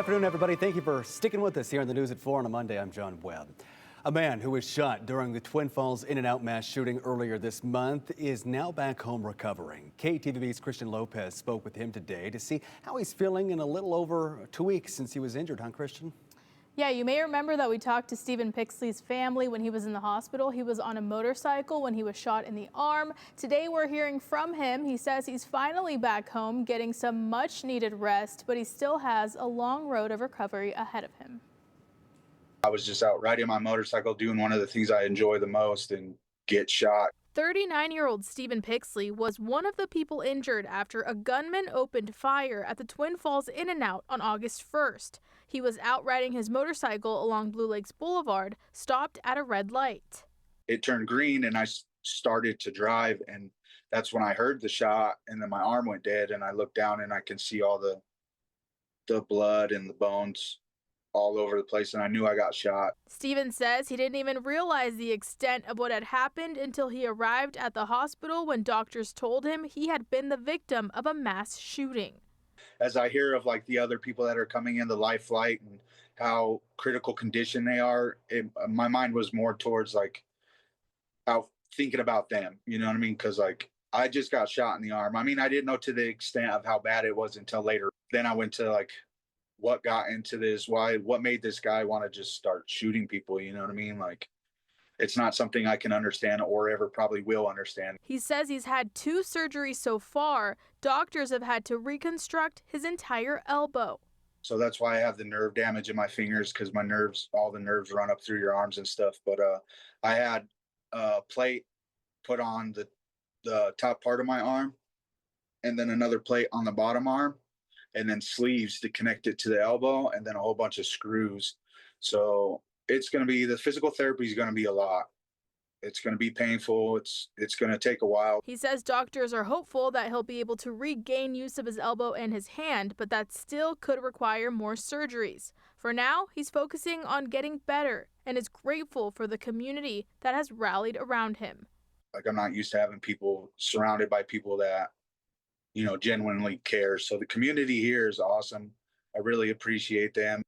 Good afternoon, everybody. Thank you for sticking with us here in the News at 4 on a Monday. I'm John Webb. A man who was shot during the Twin Falls In-N-Out mass shooting earlier this month is now back home recovering. KTVB's Christian Lopez spoke with him today to see how he's feeling in a little over 2 weeks since he was injured, huh, Christian? Yeah, you may remember that we talked to Stephen Pixley's family when he was in the hospital. He was on a motorcycle when he was shot in the arm. Today we're hearing from him. He says he's finally back home getting some much needed rest, but he still has a long road of recovery ahead of him. I was just out riding my motorcycle, doing one of the things I enjoy the most, and get shot. 39-year-old Stephen Pixley was one of the people injured after a gunman opened fire at the Twin Falls In-N-Out on August 1st. He was out riding his motorcycle along Blue Lakes Boulevard, stopped at a red light. It turned green, and I started to drive, and that's when I heard the shot, and then my arm went dead, and I looked down, and I can see all the blood and the bones all over the place, and I knew I got shot. Stephen says he didn't even realize the extent of what had happened until he arrived at the hospital when doctors told him he had been the victim of a mass shooting. As I hear of like the other people that are coming in the life flight and how critical condition they are, my mind was more towards like out thinking about them, you know what I mean? Because like I just got shot in the arm. I mean, I didn't know to the extent of how bad it was until later. Then I went to like, what got into this, what made this guy want to just start shooting people, you know what I mean? Like, it's not something I can understand or ever probably will understand. He says he's had 2 surgeries so far. Doctors have had to reconstruct his entire elbow. So that's why I have the nerve damage in my fingers, because my nerves, all the nerves run up through your arms and stuff. But I had a plate put on the top part of my arm, and then another plate on the bottom arm, and then sleeves to connect it to the elbow, and then a whole bunch of screws. So it's going to be, the physical therapy is going to be a lot. It's going to be painful. It's going to take a while. He says doctors are hopeful that he'll be able to regain use of his elbow and his hand, but that still could require more surgeries. For now, he's focusing on getting better and is grateful for the community that has rallied around him. Like, I'm not used to having people surrounded by people that, you know, genuinely care. So the community here is awesome. I really appreciate them.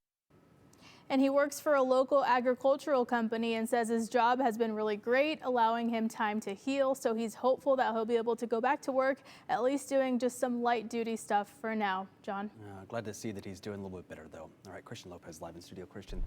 And he works for a local agricultural company and says his job has been really great, allowing him time to heal. So he's hopeful that he'll be able to go back to work, at least doing just some light duty stuff for now. John? Glad to see that he's doing a little bit better, though. All right, Christian Lopez live in studio. Christian.